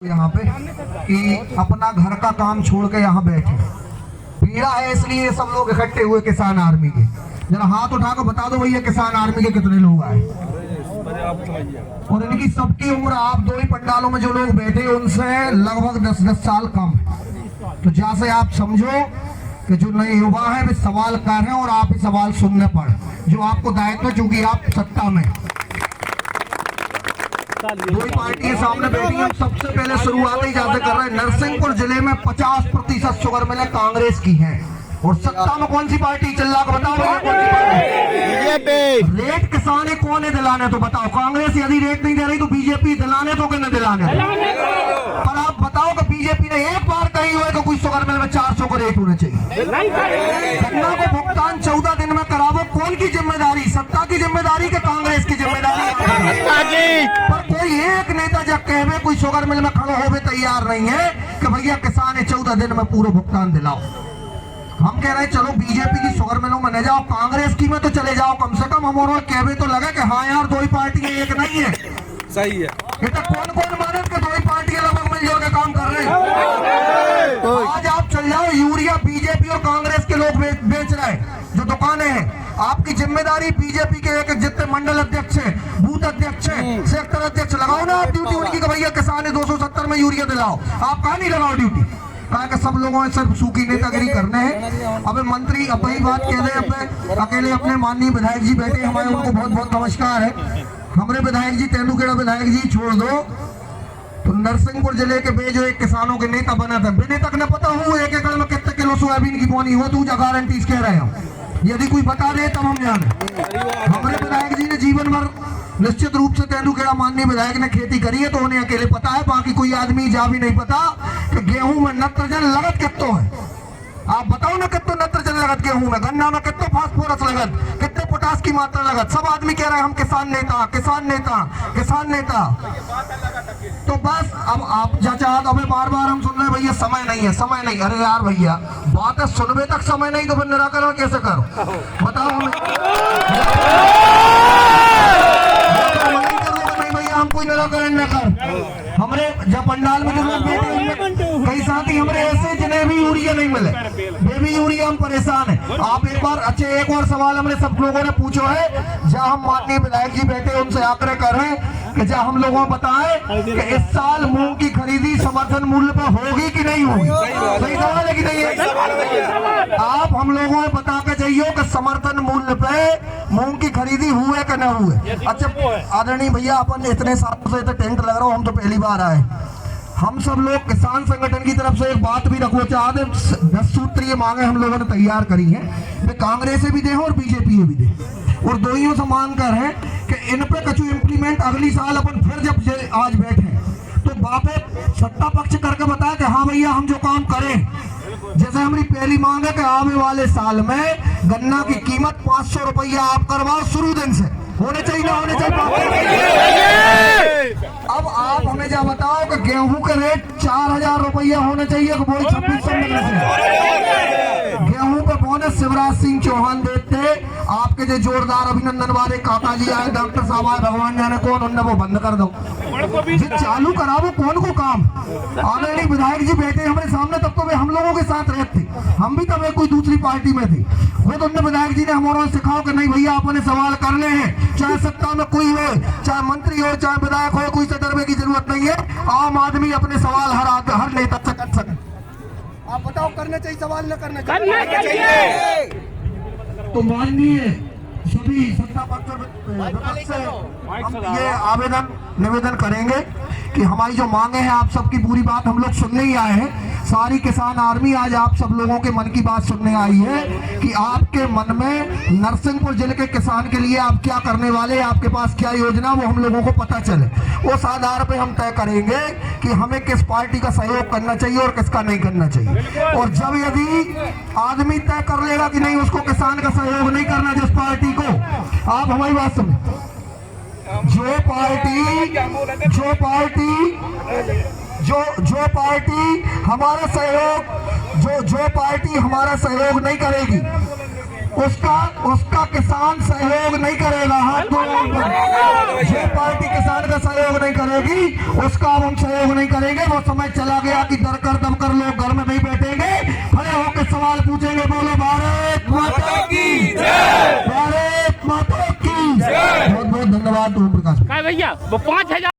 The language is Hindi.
यहाँ पे कि अपना घर का काम छोड़ के यहाँ बैठे। पीड़ा है इसलिए सब लोग इकट्ठे हुए किसान आर्मी के। जरा हाथ उठा कर बता दो भैया किसान आर्मी के कितने लोग आए। और इनकी सबकी उम्र आप दो ही पंडालों में जो लोग बैठे उनसे लगभग 10-10 साल कम है। तो जैसे आप समझो कि जो नए युवा है वे सवाल कर रहे हैं और आप ही सवाल सुनने पड़ जो आपको दायित्व, चूंकि आप सत्ता में दो ही पार्टी के सामने बैठी। हम सबसे पहले शुरुआत ही जैसे कर रहे हैं, नरसिंहपुर जिले में 50% शुगर मिलें कांग्रेस की हैं। और सत्ता में कौन सी पार्टी चल रहा बताओ भैया, कौन सी पार्टी? रेट किसान कौन है दिलाने? तो बताओ कांग्रेस यदि रेट नहीं दे रही तो बीजेपी दिलाने तो कि न दिलाने? पर आप बताओ कि बीजेपी ने एक बार कही हुआ कि कोई शुगर मिल में 400 का रेट होना चाहिए। गन्ना को भुगतान 14 दिन में करावो, कौन की जिम्मेदारी? सत्ता की जिम्मेदारी के कांग्रेस की जिम्मेदारी? पर कोई एक नेता जब कहे कोई शुगर मिल में खड़ो होवे तैयार नहीं है कि भैया किसान 14 दिन में पूरा भुगतान दिलाओ। हम कह रहे हैं चलो बीजेपी की शुगर मिलों में न जाओ, कांग्रेस की में तो चले जाओ, कम से कम हमारे कहवे तो लगे कि हाँ यार दो ही पार्टी है, एक नहीं है। सही है। ये तो कौन कौन माने कि दो ही पार्टी लगभग मिलजुल के काम कर रहे हैं। आज आप चल जाओ, यूरिया बीजेपी और कांग्रेस के लोग बेच रहे हैं जो दुकानें हैं। आपकी जिम्मेदारी बीजेपी के एक जितने मंडल अध्यक्ष है, बूथ अध्यक्ष है, सेक्टर अध्यक्ष, लगाओ ना आप ड्यूटी उनकी कि भैया किसान 270 में यूरिया दिलाओ। आप कहा नहीं लगाओ ड्यूटी? कहा कि सब लोगों ने सिर्फ सूखी नेतागिरी करने हैं। अब मंत्री अब वही बात कह रहे हैं, अकेले अपने माननीय विधायक जी बैठे हमारे, उनको बहुत बहुत नमस्कार है। हमारे विधायक जी तेंदुखेड़ा विधायक जी छोड़ दो तो नरसिंहपुर जिले के बे जो एक किसानों के नेता बना था, बेने तक न पता हो एक एकड़ में कितने किलो सोयाबीन की बोनी हो, तू गारंटी कह रहे हो। यदि कोई बता दे तब हम जाने। हमारे विधायक जी ने जीवन भर निश्चित रूप से तेंदुखेड़ा माननीय विधायक ने खेती करी है तो उन्हें अकेले पता है, बाकी कोई आदमी जा भी नहीं पता कि गेहूं में नत्रजन लगत कितने है। आप बताओ ना कितने नत्रजन लगत गेहूं में, गन्ना में कितने फास्फोरस लगत, कितने पोटास की मात्रा लगत। सब आदमी कह रहे हैं हम किसान नेता, किसान नेता, किसान नेता। तो बस अब आप चाचा अबे बार बार हम सुन रहे हैं भैया समय नहीं है, समय नहीं। अरे यार भैया बात है, सुनबे तक समय नहीं तो फिर निराकरण कैसे करो बताओ हमें? नहीं भैया हम कोई निराकरण न कर। हमारे जब पंडाल में जो लोग बैठे कई साथी हमारे ऐसे जिन्हें भी यूरिया नहीं मिले, बेबी यूरिया हम परेशान है। आप एक बार एक और सवाल हमने सब लोगों ने पूछो है, जहाँ हम माननीय विधायक जी बैठे उनसे आग्रह कर रहे हैं कि जहाँ हम लोगों को बताएं कि इस साल मूंग की खरीदी समर्थन मूल्य पर होगी कि नहीं होगी? सही सवाल है कि नहीं है? आप हम लोगों को बता के चाहिए कि समर्थन मूल्य पे मूंग की खरीदी हुए कि न हुए। अच्छा आदरणीय भैया अपन इतने सालों से टेंट लग रहा हूँ, हम तो पहली बार आए। हम सब लोग किसान संगठन की तरफ से एक बात भी रखना चाहते, 10 सूत्रीय मांगे हम लोगों ने तैयार करी हैं, वे कांग्रेस से भी दे और बीजेपी से भी दे, और दोनों से मांग कर है कि इन पे कछु इम्प्लीमेंट अगली साल अपन फिर जब आज बैठे तो बापे सत्ता पक्ष करके बताया कि हाँ भैया हम जो काम करें। जैसे हमारी पहली मांग है कि आने वाले साल में गन्ना की कीमत 500 रुपया आप करवाओ, शुरू दिन से होने चाहिए ना होने चाहिए। अब आप हमें क्या बताओ कि गेहूं के रेट 4000 रुपया होने चाहिए, वही 2600 मिलने से। गेहूं पे बोनस शिवराज सिंह चौहान देते, आपके जो जोरदार अभिनंदन वाले काका जी आए, डॉक्टर साहब आए, भगवान जाने कौन, उनने वो बंद कर दो जी, चालू करावो कौन को काम। आदरणीय विधायक जी बैठे हमारे सामने, तब तो वे हम लोगों के साथ रहते, हम भी तब कोई दूसरी पार्टी में थे। वो तो उनने विधायक जी ने हमारा सिखाओ कि नहीं भैया अपने सवाल करने हैं, चाहे सत्ता में कोई हो, चाहे मंत्री हो, चाहे विधायक हो, कोई से डरने की जरूरत नहीं है। आम आदमी अपने सवाल हर नेता से कर सकते। आप बताओ करना चाहिए सवाल न करना चाहिए? तो माननीय सभी सत्ता पक्ष से हम ये आवेदन निवेदन करेंगे कि हमारी जो मांगे हैं, आप सबकी पूरी बात हम लोग सुनने ही आए हैं। सारी किसान आर्मी आज आप सब लोगों के मन की बात सुनने आई है कि आपके मन में नरसिंहपुर जिले के किसान के लिए आप क्या करने वाले, आपके पास क्या योजना, वो हम लोगों को पता चले। उस आधार पे हम तय करेंगे कि हमें किस पार्टी का सहयोग करना चाहिए और किसका नहीं करना चाहिए। और जब यदि आदमी तय कर लेगा कि नहीं उसको किसान का सहयोग नहीं करना जिस पार्टी को, आप हमारी बात सुनो, जो पार्टी हमारा सहयोग जो पार्टी हमारा सहयोग नहीं करेगी उसका किसान सहयोग नहीं करेगा। हाथ जोड़, ये पार्टी किसान का सहयोग नहीं करेगी, उसका हम सहयोग नहीं करेंगे। वो समय चला गया कि दर कर दम कर लोग घर में नहीं बैठेंगे, खड़े होकर सवाल पूछेंगे। बोलो भारत माता की जय, भारत माता की जय। बहुत बहुत धन्यवाद ओम प्रकाश भैया वो 5000